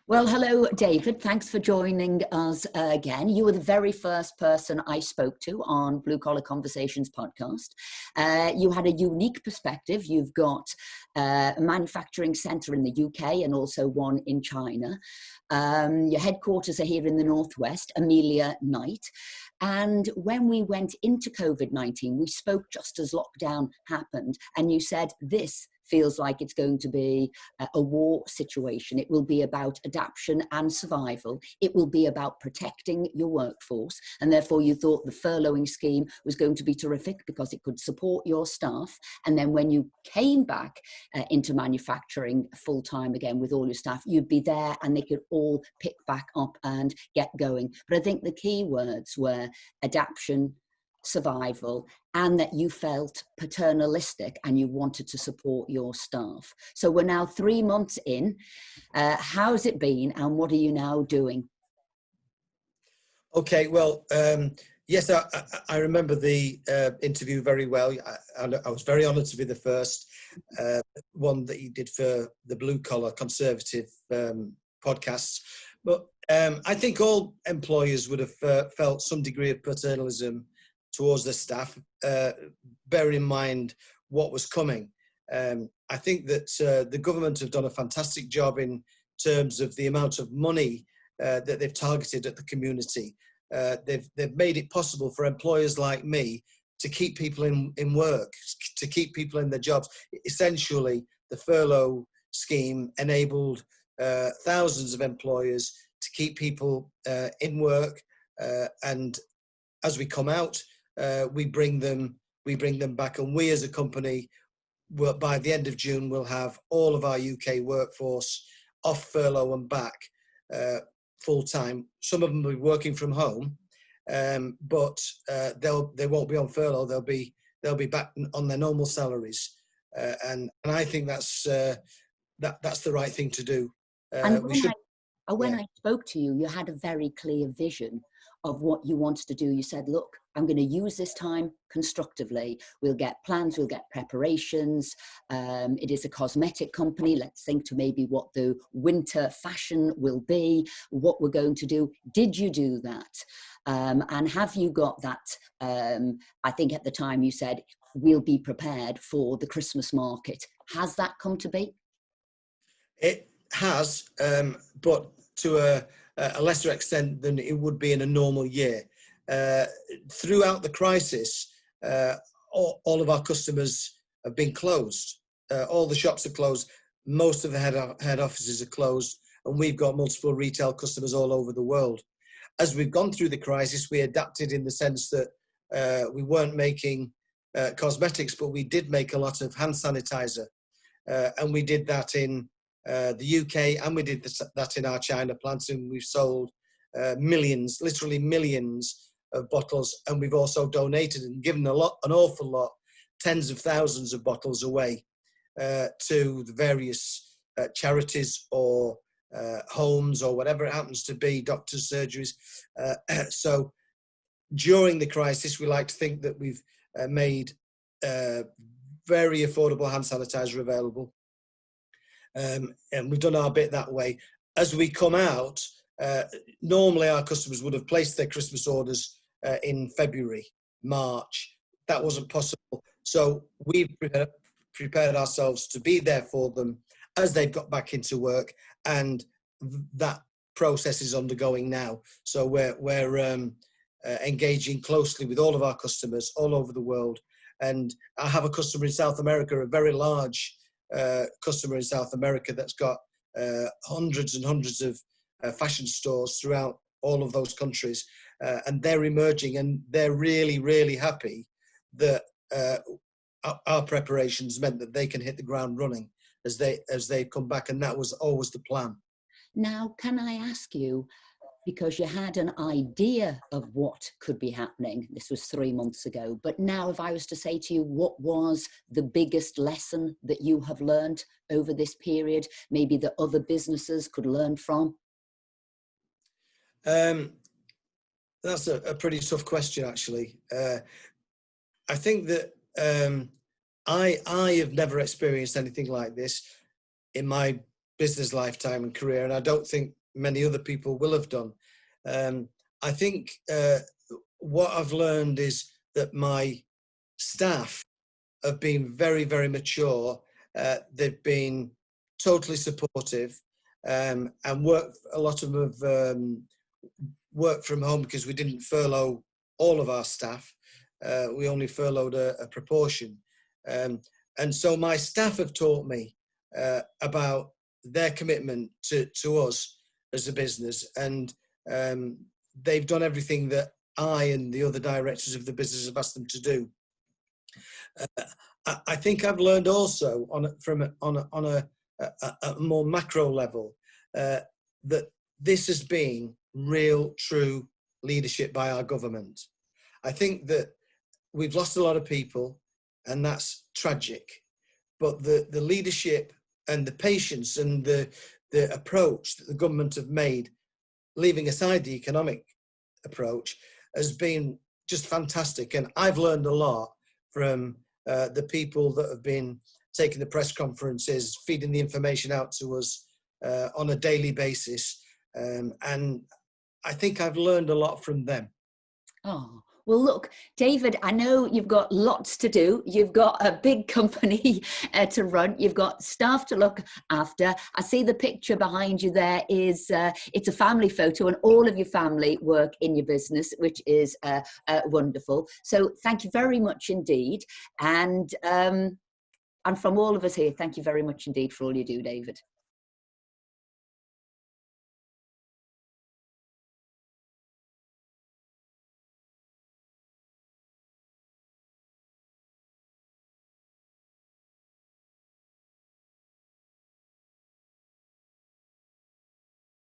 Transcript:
Well, hello, David. Thanks for joining us again. You were the very first person I spoke to on Blue Collar Conversations podcast. You had a unique perspective. You've got a manufacturing centre in the UK and also one in China. Your headquarters are here in the Northwest, Amelia Knight. And when we went into COVID-19, we spoke just as lockdown happened. And you said this feels like it's going to be a war situation. It will be about adaptation and survival. It will be about protecting your workforce. And therefore you thought the furloughing scheme was going to be terrific because it could support your staff. And then when you came back into manufacturing full time again with all your staff, you'd be there and they could all pick back up and get going. But I think the key words were adaptation, survival, and that you felt paternalistic and you wanted to support your staff. So we're now 3 months in. How's it been and what are you now doing? Okay, well, yes, I remember the interview very well. I was very honoured to be the first one that you did for the Blue Collar Conservative podcasts. But I think all employers would have felt some degree of paternalism towards the staff, bear in mind what was coming. I think that the government have done a fantastic job in terms of the amount of money that they've targeted at the community. They've made it possible for employers like me to keep people in work, to keep people in their jobs. Essentially, the furlough scheme enabled thousands of employers to keep people in work, and as we come out, we bring them back, and we as a company will, by the end of June, will have all of our UK workforce off furlough and back full time. Some of them will be working from home, but they won't be on furlough. They'll be back on their normal salaries, and I think that's the right thing to do. When I spoke to you, you had a very clear vision of what you wanted to do. You said, look, I'm going to use this time constructively. We'll get plans, we'll get preparations. It is a cosmetic company. Let's think to maybe what the winter fashion will be, what we're going to do. Did you do that? And have you got that? I think at the time you said, we'll be prepared for the Christmas market. Has that come to be? It has, but to a lesser extent than it would be in a normal year. Throughout the crisis, all of our customers have been closed. All the shops are closed. Most of the head offices are closed, and we've got multiple retail customers all over the world. As we've gone through the crisis, we adapted in the sense that we weren't making cosmetics, but we did make a lot of hand sanitizer, and we did that in the UK, and we did that in our China plants, and we've sold millions, literally millions of bottles, and we've also donated and given an awful lot, tens of thousands of bottles away to the various charities or homes or whatever it happens to be, doctors, surgeries. So during the crisis, we like to think that we've made very affordable hand sanitizer available. And we've done our bit that way. As we come out, normally our customers would have placed their Christmas orders in February, March. That wasn't possible. So we've prepared ourselves to be there for them as they've got back into work, and that process is undergoing now. So we're engaging closely with all of our customers all over the world. And I have a customer in South America, a very large customer in South America that's got hundreds and hundreds of fashion stores throughout all of those countries, and they're emerging, and they're really, really happy that our preparations meant that they can hit the ground running as they come back, and that was always the plan. Now, can I ask you, because you had an idea of what could be happening, this was 3 months ago, but now if I was to say to you, what was the biggest lesson that you have learned over this period, maybe that other businesses could learn from? That's a pretty tough question, actually. I think that I have never experienced anything like this in my business lifetime and career, and I don't think many other people will have done. I think what I've learned is that my staff have been very, very mature. They've been totally supportive, and a lot of them have worked from home because we didn't furlough all of our staff. We only furloughed a proportion. And so my staff have taught me about their commitment to us as a business, and they've done everything that I and the other directors of the business have asked them to do. I think I've learned also on a more macro level that this has been real, true leadership by our government. I think that we've lost a lot of people, and that's tragic. But the leadership and the patience and the approach that the government have made, leaving aside the economic approach, has been just fantastic. And I've learned a lot from the people that have been taking the press conferences, feeding the information out to us on a daily basis. And I think I've learned a lot from them. Oh, well, look, David, I know you've got lots to do. You've got a big company to run. You've got staff to look after. I see the picture behind you there is, it's a family photo, and all of your family work in your business, which is wonderful. So thank you very much indeed. And from all of us here, thank you very much indeed for all you do, David.